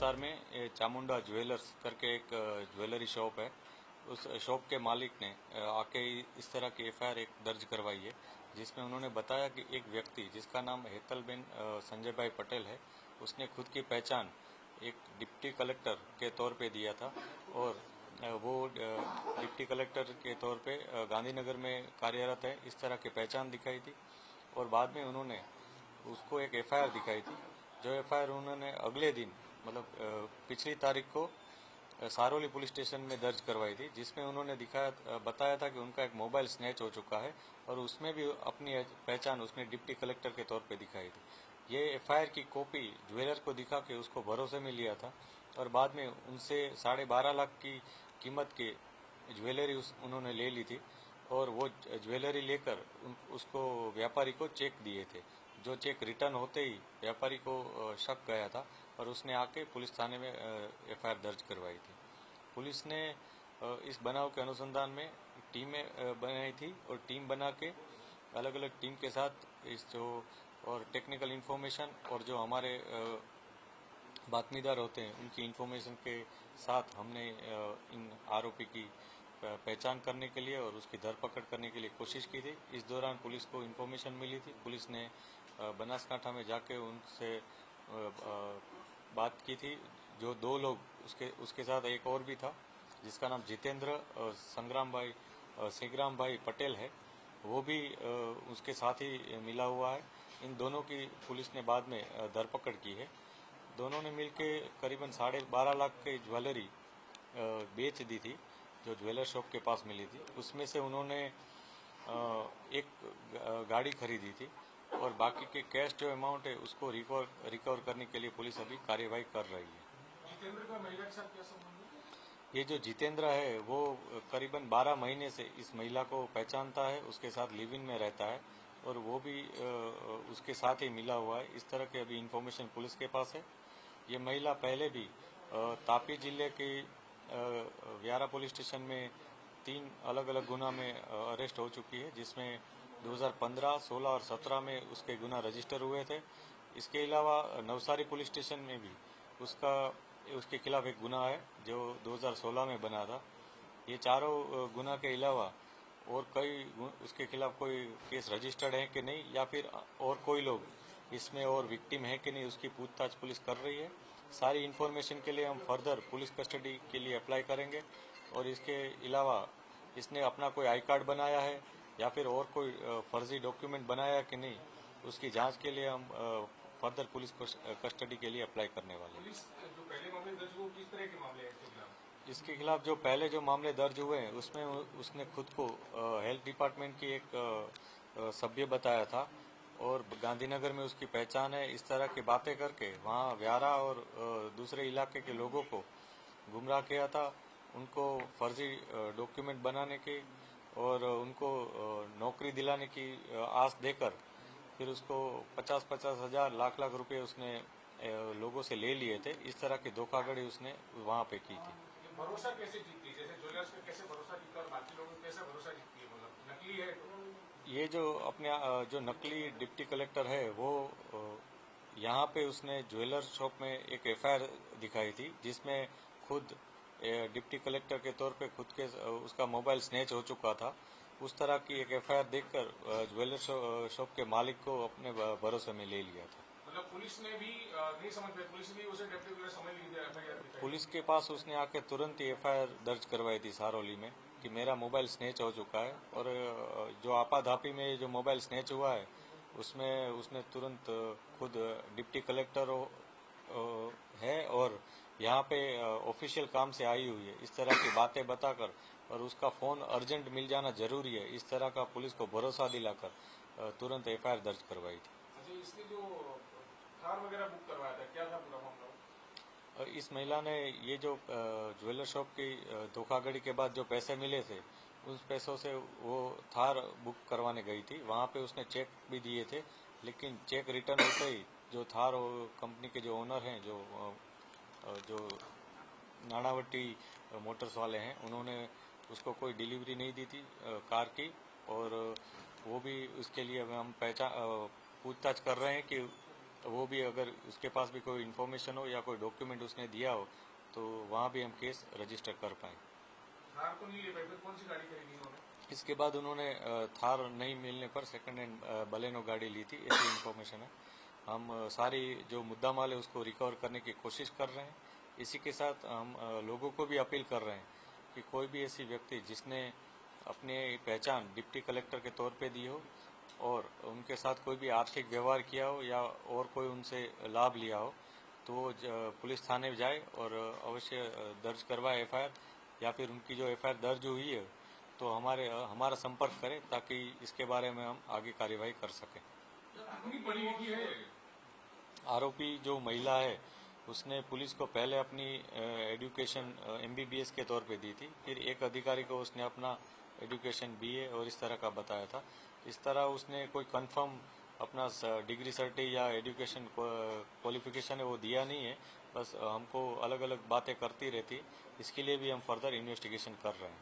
बाजार में चामुंडा ज्वेलर्स करके एक ज्वेलरी शॉप है। उस शॉप के मालिक ने आके इस तरह की एफआईआर एक दर्ज करवाई है, जिसमें उन्होंने बताया कि एक व्यक्ति जिसका नाम हेतलबेन संजय भाई पटेल है, उसने खुद की पहचान एक डिप्टी कलेक्टर के तौर पे दिया था और वो डिप्टी कलेक्टर के तौर पे गांधीनगर में कार्यरत है, इस तरह की पहचान दिखाई थी। और बाद में उन्होंने उसको एक एफआईआर दिखाई थी, जो एफआईआर उन्होंने अगले दिन मतलब पिछली तारीख को सारोली पुलिस स्टेशन में दर्ज करवाई थी, जिसमें उन्होंने बताया था कि उनका एक मोबाइल स्नैच हो चुका है और उसमें भी अपनी पहचान उसने डिप्टी कलेक्टर के तौर पे दिखाई थी। ये एफआईआर की कॉपी ज्वेलर को दिखा के उसको भरोसे में लिया था और बाद में उनसे 12.5 लाख की कीमत की ज्वेलरी उन्होंने ले ली थी और वो ज्वेलरी लेकर उसको व्यापारी को चेक दिए थे। जो चेक रिटर्न होते ही व्यापारी को शक गया था और उसने आके पुलिस थाने में एफआईआर दर्ज करवाई थी। पुलिस ने इस बनाव के अनुसंधान में टीमें बनाई थी और टीम बना के अलग अलग टीम के साथ इस जो और टेक्निकल इन्फॉर्मेशन और जो हमारे बातमीदार होते हैं उनकी इन्फॉर्मेशन के साथ हमने इन आरोपी की पहचान करने के लिए और उसकी धरपकड़ करने के लिए कोशिश की थी। इस दौरान पुलिस को इन्फॉर्मेशन मिली थी। पुलिस ने बनासकांठा में जाके उनसे बात की थी। जो 2 लोग उसके साथ एक और भी था जिसका नाम जितेंद्र संग्राम भाई पटेल है, वो भी उसके साथ ही मिला हुआ है। इन दोनों की पुलिस ने बाद में धरपकड़ की है। दोनों ने मिलके करीबन 12.5 लाख की ज्वेलरी बेच दी थी, जो ज्वेलर शॉप के पास मिली थी। उसमें से उन्होंने एक गाड़ी खरीदी थी और बाकी के कैश जो अमाउंट है उसको रिकवर करने के लिए पुलिस अभी कार्यवाही कर रही है। जितेंद्र का महिला के साथ क्या संबंध है? ये जो जितेंद्र है वो करीबन 12 महीने से इस महिला को पहचानता है, उसके साथ लिव इन में रहता है और वो भी उसके साथ ही मिला हुआ है। इस तरह की अभी इन्फॉर्मेशन पुलिस के पास है। ये महिला पहले भी तापी जिले के व्यारा पुलिस स्टेशन में 3 अलग अलग गुना में अरेस्ट हो चुकी है, जिसमें 2015, 16 और 17 में उसके गुना रजिस्टर हुए थे। इसके अलावा नवसारी पुलिस स्टेशन में भी उसके खिलाफ एक गुना है जो 2016 में बना था। ये चारों गुना के अलावा और कई उसके खिलाफ कोई केस रजिस्टर्ड है कि नहीं या फिर और कोई लोग इसमें और विक्टिम है कि नहीं, उसकी पूछताछ पुलिस कर रही है। सारी इन्फॉर्मेशन के लिए हम फर्दर पुलिस कस्टडी के लिए अप्लाई करेंगे और इसके अलावा इसने अपना कोई आई कार्ड बनाया है या फिर और कोई फर्जी डॉक्यूमेंट बनाया है कि नहीं, उसकी जांच के लिए हम फर्दर पुलिस कस्टडी के लिए अप्लाई करने वाले हैं। पुलिस जो पहले मामले दर्ज हुए किस तरह के मामले हैं? इसके खिलाफ जो पहले जो मामले दर्ज हुए हैं उसमें उसने खुद को हेल्थ डिपार्टमेंट की एक सभ्य बताया था और गांधीनगर में उसकी पहचान है। इस तरह की बातें करके वहाँ व्यारा और दूसरे इलाके के लोगों को गुमराह किया था, उनको फर्जी डॉक्यूमेंट बनाने की और उनको नौकरी दिलाने की आस देकर फिर उसको 50-50 हजार लाख रुपए उसने लोगों से ले लिए थे। इस तरह की धोखाधड़ी उसने वहाँ पे की थी। भरोसा कैसे जीतती है? जैसे ज्वेलर्स पे कैसे भरोसा जीतता है और बाकी लोगों को कैसे भरोसा जीतती है? मतलब नकली है तो ये जो अपने जो नकली डिप्टी कलेक्टर है वो यहाँ पे उसने ज्वेलर शॉप में एक एफआईआर दिखाई थी, जिसमें खुद डिप्टी कलेक्टर के तौर पे खुद के उसका मोबाइल स्नैच हो चुका था। उस तरह की एक एफआईआर देखकर ज्वेलर शॉप के मालिक को अपने भरोसे में ले लिया था। मतलब पुलिस ने भी नहीं समझ पाई, पुलिस ने उसे डिप्टी कलेक्टर समझ ली थी एफआईआर। पुलिस के पास उसने आके तुरंत ही एफआईआर दर्ज करवाई थी सारोली में कि मेरा मोबाइल स्नैच हो चुका है और जो आपाधापी में जो मोबाइल स्नैच हुआ है उसमें उसने तुरंत खुद डिप्टी कलेक्टर है और यहाँ पे ऑफिशियल काम से आई हुई है, इस तरह की बातें बताकर और उसका फोन अर्जेंट मिल जाना जरूरी है, इस तरह का पुलिस को भरोसा दिलाकर तुरंत एफआईआर दर्ज करवाई थी। अच्छा, इसने जो कार वगैरह बुक करवाया था, क्या था पूरा मामला? इस महिला ने ये जो ज्वेलर शॉप की धोखाधड़ी के बाद जो पैसे मिले थे उस पैसों से वो थार बुक करवाने गई थी। वहाँ पे उसने चेक भी दिए थे, लेकिन चेक रिटर्न होते ही जो थार कंपनी के जो ओनर हैं, जो नानावटी मोटर्स वाले हैं, उन्होंने उसको कोई डिलीवरी नहीं दी थी कार की और वो भी उसके लिए हम पूछताछ कर रहे हैं कि वो भी अगर उसके पास भी कोई इन्फॉर्मेशन हो या कोई डॉक्यूमेंट उसने दिया हो तो वहाँ भी हम केस रजिस्टर कर पाएँ। थार को नहीं ले पाए, फिर कौन सी गाड़ी खरीदी उन्होंने? इसके बाद उन्होंने थार नहीं मिलने पर सेकंड हैंड बलेनो गाड़ी ली थी, ऐसी इन्फॉर्मेशन है। हम सारी जो मुद्दा माल है उसको रिकवर करने की कोशिश कर रहे हैं। इसी के साथ हम लोगों को भी अपील कर रहे हैं कि कोई भी ऐसी व्यक्ति जिसने अपनी पहचान डिप्टी कलेक्टर के तौर पे दी हो और उनके साथ कोई भी आर्थिक व्यवहार किया हो या और कोई उनसे लाभ लिया हो तो वो पुलिस थाने जाए और अवश्य दर्ज करवाए एफआईआर, या फिर उनकी जो एफआईआर दर्ज हुई है तो हमारा संपर्क करें ताकि इसके बारे में हम आगे कार्यवाही कर सकें। कितनी पढ़ी लिखी है? आरोपी जो महिला है उसने पुलिस को पहले अपनी एजुकेशन एमबीबीएस के तौर पे दी थी, फिर एक अधिकारी को उसने अपना एजुकेशन बीए और इस तरह का बताया था। इस तरह उसने कोई कंफर्म अपना डिग्री सर्टी या एजुकेशन क्वालिफिकेशन है वो दिया नहीं है, बस हमको अलग अलग बातें करती रहती। इसके लिए भी हम फर्दर इन्वेस्टिगेशन कर रहे हैं।